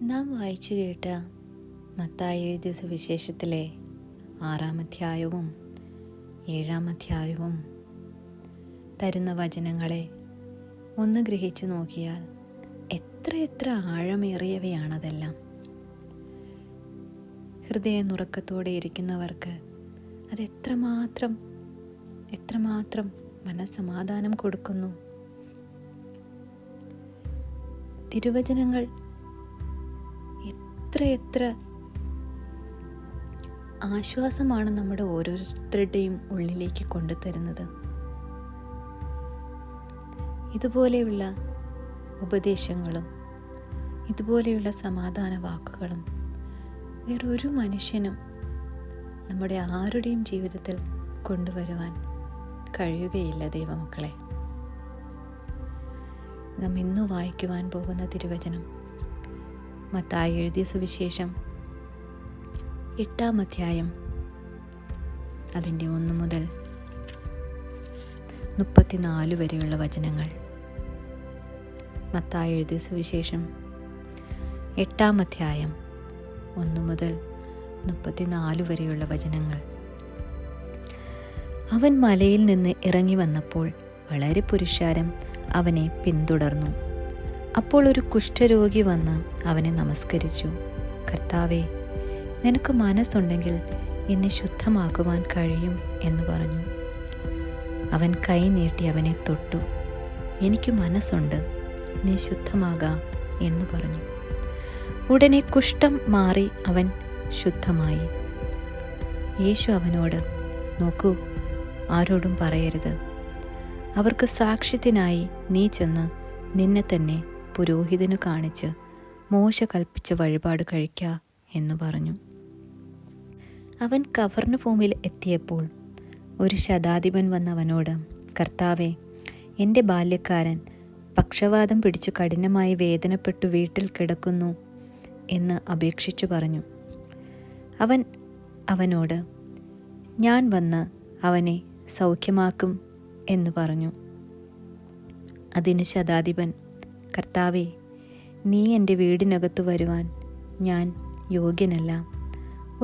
നാം വായിച്ചു കേട്ട മത്തായി എഴുതിയ സുവിശേഷത്തിലെ 6-ാം അധ്യായവും 7-ാം അധ്യായവും തരുന്ന വചനങ്ങളെ ഒന്ന് ഗ്രഹിച്ചു നോക്കിയാൽ എത്ര ആഴമേറിയവയാണതെല്ലാം. ഹൃദയ നുറക്കത്തോടെ ഇരിക്കുന്നവർക്ക് അത് എത്രമാത്രം മനസ്സമാധാനം കൊടുക്കുന്നു. തിരുവചനങ്ങൾ എത്ര ആശ്വാസമാണ് നമ്മുടെ ഓരോരുത്തരുടെയും ഉള്ളിലേക്ക് കൊണ്ടുതരുന്നത്. ഇതുപോലെയുള്ള ഉപദേശങ്ങളും ഇതുപോലെയുള്ള സമാധാന വാക്കുകളും വേറൊരു മനുഷ്യനും നമ്മുടെ ആരുടെയും ജീവിതത്തിൽ കൊണ്ടുവരുവാൻ കഴിയുകയില്ല. ദൈവമക്കളെ, നാം ഇന്ന് വായിക്കുവാൻ പോകുന്ന തിരുവചനം മത്തായി എഴുതിയ സുവിശേഷം 8-ാം അധ്യായം അതിൻ്റെ 1 മുതൽ 34 വരെയുള്ള വചനങ്ങൾ. മത്തായി എഴുതിയ സുവിശേഷം 8-ാം അധ്യായം 1 മുതൽ 34 വരെയുള്ള വചനങ്ങൾ. അവൻ മലയിൽ നിന്ന് ഇറങ്ങി വന്നപ്പോൾ വളരെ പുരുഷാരം അവനെ പിന്തുടർന്നു. അപ്പോൾ ഒരു കുഷ്ഠരോഗി വന്ന് അവനെ നമസ്കരിച്ചു. കർത്താവേ, നിനക്ക് മനസ്സുണ്ടെങ്കിൽ എന്നെ ശുദ്ധമാക്കുവാൻ കഴിയും എന്ന് പറഞ്ഞു. അവൻ കൈ നീട്ടി അവനെ തൊട്ടു. എനിക്ക് മനസ്സുണ്ട്, നീ ശുദ്ധമാകാ എന്ന് പറഞ്ഞു. ഉടനെ കുഷ്ഠം മാറി അവൻ ശുദ്ധമായി. യേശു അവനോട്, നോക്കൂ, ആരോടും പറയരുത്. അവർക്ക് സാക്ഷ്യത്തിനായി നീ ചെന്ന് നിന്നെ തന്നെ പുരോഹിതനു കാണിച്ച് മോശ കൽപ്പിച്ച വഴിപാട് കഴിക്ക എന്ന് പറഞ്ഞു. അവൻ കഫർന്നഹൂമിൽ എത്തിയപ്പോൾ ഒരു ശതാധിപൻ വന്ന് അവനോട്, കർത്താവേ, എൻ്റെ ബാല്യക്കാരൻ പക്ഷവാതം പിടിച്ചു കഠിനമായി വേദനപ്പെട്ടു വീട്ടിൽ കിടക്കുന്നു എന്ന് അപേക്ഷിച്ചു പറഞ്ഞു. അവൻ അവനോട്, ഞാൻ വന്ന് അവനെ സൗഖ്യമാക്കും എന്ന് പറഞ്ഞു. അതിന് ശതാധിപൻ, കർത്താവേ, നീ എൻ്റെ വീടിനകത്ത് വരുവാൻ ഞാൻ യോഗ്യനല്ല.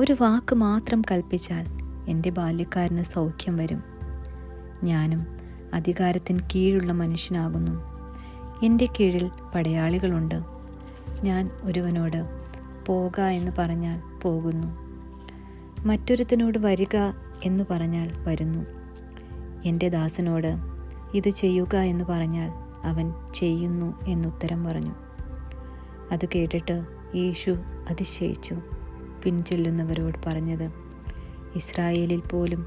ഒരു വാക്ക് മാത്രം കൽപ്പിച്ചാൽ എൻ്റെ ബാല്യക്കാരന് സൗഖ്യം വരും. ഞാനും അധികാരത്തിന് കീഴുള്ള മനുഷ്യനാകുന്നു. എൻ്റെ കീഴിൽ പടയാളികളുണ്ട്. ഞാൻ ഒരുവനോട് പോക എന്ന് പറഞ്ഞാൽ പോകുന്നു, മറ്റൊരുത്തനോട് വരിക എന്ന് പറഞ്ഞാൽ വരുന്നു. എൻ്റെ ദാസനോട് ഇത് ചെയ്യുക എന്ന് പറഞ്ഞാൽ അവൻ ചെയ്യുന്നു എന്നുത്തരം പറഞ്ഞു. അത് കേട്ടിട്ട് യേശു അതിശയിച്ചു. പിൻചെല്ലുന്നവരോട് പറഞ്ഞത്, ഇസ്രായേലിൽ പോലും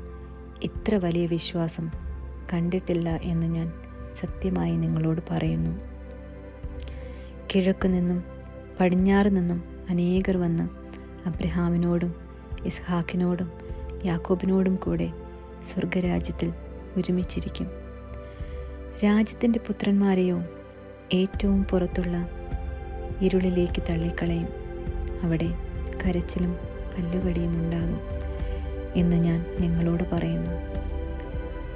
ഇത്ര വലിയ വിശ്വാസം കണ്ടിട്ടില്ല എന്ന് ഞാൻ സത്യമായി നിങ്ങളോട് പറയുന്നു. കിഴക്കു നിന്നും പടിഞ്ഞാറ് നിന്നും അനേകർ വന്ന് അബ്രഹാമിനോടും ഇസ്ഹാക്കിനോടും യാക്കോബിനോടും കൂടെ സ്വർഗരാജ്യത്തിൽ ഒരുമിച്ചിരിക്കും. രാജ്യത്തിൻ്റെ പുത്രന്മാരെയോ ഏറ്റവും പുറത്തുള്ള ഇരുളിലേക്ക് തള്ളിക്കളയും. അവിടെ കരച്ചിലും പല്ലുകടിയും ഉണ്ടാകും എന്ന് ഞാൻ നിങ്ങളോട് പറയുന്നു.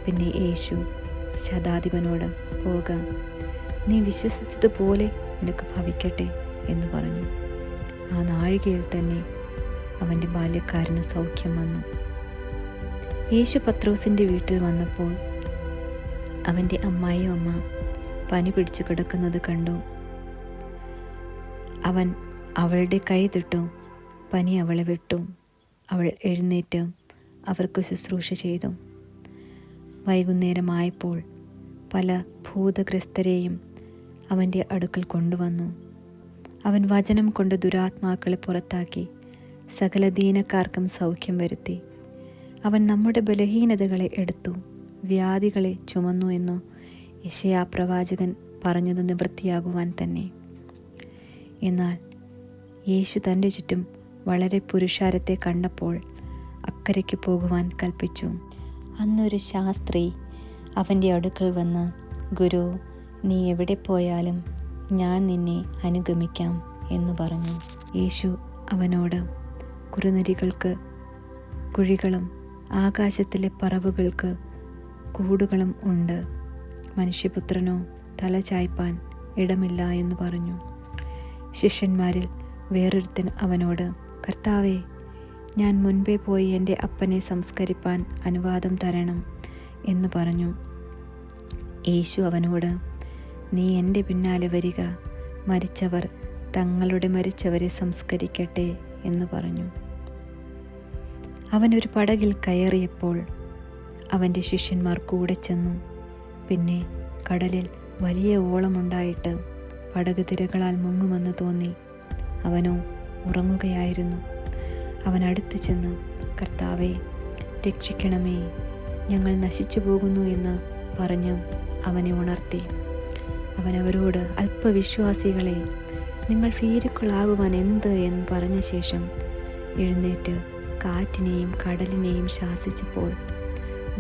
പിന്നെ യേശു ശതാധിപനോട്, പോക, നീ വിശ്വസിച്ചതുപോലെ നിനക്ക് ഭവിക്കട്ടെ എന്ന് പറഞ്ഞു. ആ നാഴികയിൽ തന്നെ അവൻ്റെ ബാല്യക്കാരന് സൗഖ്യം വന്നു. യേശു പത്രോസിൻ്റെ വീട്ടിൽ വന്നപ്പോൾ അവൻ്റെ അമ്മായിയും അമ്മ പനി പിടിച്ചു കിടക്കുന്നത് കണ്ടു. അവൻ അവളുടെ കൈ തൊട്ടു. പനി അവളെ വിട്ടു. അവൾ എഴുന്നേറ്റ് അവർക്ക് ശുശ്രൂഷ ചെയ്തു. വൈകുന്നേരമായപ്പോൾ പല ഭൂതഗ്രസ്തരെയും അവൻ്റെ അടുക്കൽ കൊണ്ടുവന്നു. അവൻ വചനം കൊണ്ട് ദുരാത്മാക്കളെ പുറത്താക്കി സകല ദീനക്കാർക്കും സൗഖ്യം വരുത്തി. അവൻ നമ്മുടെ ബലഹീനതകളെ എടുത്തു വ്യാധികളെ ചുമന്നു എന്ന് യെശയ്യാ പ്രവാചകൻ പറഞ്ഞത് നിവൃത്തിയാകുവാൻ തന്നെ. എന്നാൽ യേശു തൻ്റെ ചുറ്റും വളരെ പുരുഷാരത്തെ കണ്ടപ്പോൾ അക്കരയ്ക്ക് പോകുവാൻ കൽപ്പിച്ചു. അന്നൊരു ശാസ്ത്രി അവൻ്റെ അടുക്കൽ വന്ന്, ഗുരു, നീ എവിടെ പോയാലും ഞാൻ നിന്നെ അനുഗമിക്കാം എന്ന് പറഞ്ഞു. യേശു അവനോട്, കുറുനരികൾക്ക് കുഴികളും ആകാശത്തിലെ പറവുകൾക്ക് കൂടുകളും ഉണ്ട്, മനുഷ്യപുത്രനോ തല ചായ്പാൻ ഇടമില്ല എന്ന് പറഞ്ഞു. ശിഷ്യന്മാരിൽ വേറൊരുത്തൻ അവനോട്, കർത്താവേ, ഞാൻ മുൻപേ പോയി എൻ്റെ അപ്പനെ സംസ്കരിപ്പാൻ അനുവാദം തരണം എന്ന് പറഞ്ഞു. യേശു അവനോട്, നീ എൻ്റെ പിന്നാലെ വരിക, മരിച്ചവർ തങ്ങളുടെ മരിച്ചവരെ സംസ്കരിക്കട്ടെ എന്ന് പറഞ്ഞു. അവനൊരു പടകിൽ കയറിയപ്പോൾ അവൻ്റെ ശിഷ്യന്മാർ കൂടെ ചെന്നു. പിന്നെ കടലിൽ വലിയ ഓളമുണ്ടായിട്ട് പടക് തിരകളാൽ മുങ്ങുമെന്ന് തോന്നി. അവനോ ഉറങ്ങുകയായിരുന്നു. അവൻ അടുത്ത് ചെന്ന്, കർത്താവേ, രക്ഷിക്കണമേ, ഞങ്ങൾ നശിച്ചു പോകുന്നു എന്ന് പറഞ്ഞു അവനെ ഉണർത്തി. അവൻ അവരോട്, അല്പവിശ്വാസികളെ, നിങ്ങൾ ഭീരുക്കളാകുവാൻ എന്ത് എന്ന് പറഞ്ഞ ശേഷം എഴുന്നേറ്റ് കാറ്റിനെയും കടലിനെയും ശാസിച്ചപ്പോൾ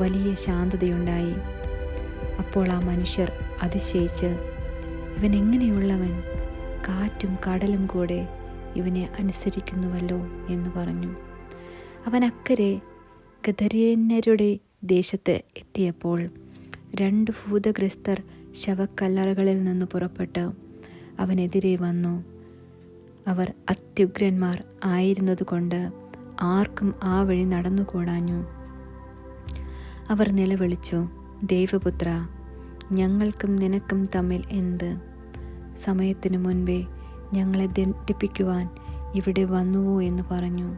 വലിയ ശാന്തതയുണ്ടായി. അപ്പോൾ ആ മനുഷ്യർ അതിശയിച്ച്, ഇവൻ എങ്ങനെയുള്ളവൻ, കാറ്റും കടലും കൂടെ ഇവനെ അനുസരിക്കുന്നുവല്ലോ എന്ന് പറഞ്ഞു. അവൻ അക്കരെ ഗദരേന്യരുടെ ദേശത്ത് എത്തിയപ്പോൾ 2 ഭൂതഗ്രസ്തർ ശവക്കല്ലറകളിൽ നിന്ന് പുറപ്പെട്ട് അവനെതിരെ വന്നു. അവർ അത്യുഗ്രന്മാർ ആയിരുന്നതുകൊണ്ട് ആർക്കും ആ വഴി നടന്നുകൂടാഞ്ഞു. അവർ നിലവിളിച്ചു, ദൈവപുത്ര, ഞങ്ങൾക്കും നിനക്കും തമ്മിൽ എന്ത്? സമയത്തിനു മുൻപേ ഞങ്ങളെ ദണ്ഡിപ്പിക്കുവാൻ ഇവിടെ വന്നുവോ എന്ന് പറഞ്ഞു.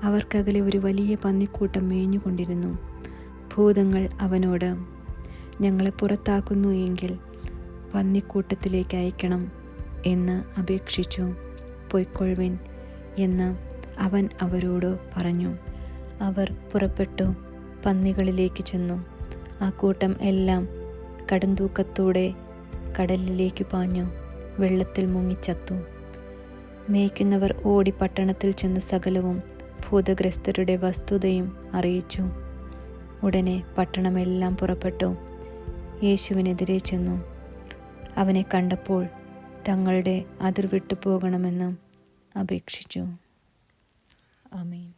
അവർക്കകലെ ഒരു വലിയ പന്നിക്കൂട്ടം മേഞ്ഞുകൊണ്ടിരുന്നു. ഭൂതങ്ങൾ അവനോട്, ഞങ്ങളെ പുറത്താക്കുന്നു എങ്കിൽ പന്നിക്കൂട്ടത്തിലേക്ക് അയക്കണം എന്ന് അപേക്ഷിച്ചു. പൊയ്ക്കൊള്ളുവിൻ എന്ന് അവൻ അവരോട് പറഞ്ഞു. അവർ പുറപ്പെട്ടു പന്നികളിലേക്ക് ചെന്നു. ആ കൂട്ടം എല്ലാം കടുന്തൂക്കത്തോടെ കടലിലേക്ക് പാഞ്ഞു വെള്ളത്തിൽ മുങ്ങിച്ചത്തു. മേയ്ക്കുന്നവർ ഓടി പട്ടണത്തിൽ ചെന്നു സകലവും ഭൂതഗ്രസ്തരുടെ വസ്തുതയും അറിയിച്ചു. ഉടനെ പട്ടണമെല്ലാം പുറപ്പെട്ടു യേശുവിനെതിരെ ചെന്നു. അവനെ കണ്ടപ്പോൾ തങ്ങളുടെ അതിർ വിട്ടു പോകണമെന്ന് അപേക്ഷിച്ചു. ആമേൻ.